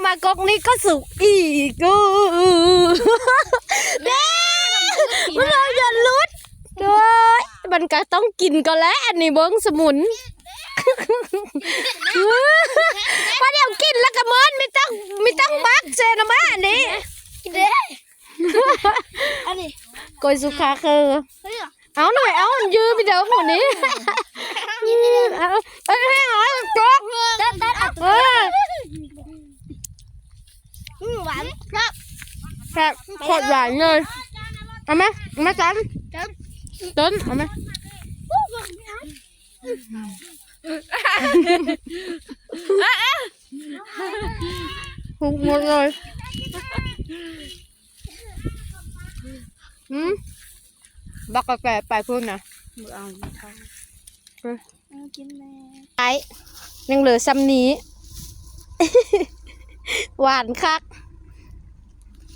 มากกนี้ก็สุกอีกเด้มันเราอย่าลุดด้วยมันก็ต้องกินก็แล้วอันนี้เบิ้งสมุนพอเดี๋ยวกินแล้วก็เมินไม่ต้องมักเซนะมาอันนี้เด้อันนี้กอยสุขาคือเอาหน่อยเอายืมไปเดี๋ยวหมดนี้เอาให้หน่อยจ๊กหวานครับครับโคตรหวานเลยเอาไหมมาจันต้นเอาไหมหุบหมดเลยบักกาแฟไปพูดนะเอากินแม่ไอ้ยังเหลือซ้ำนี้หวานคัก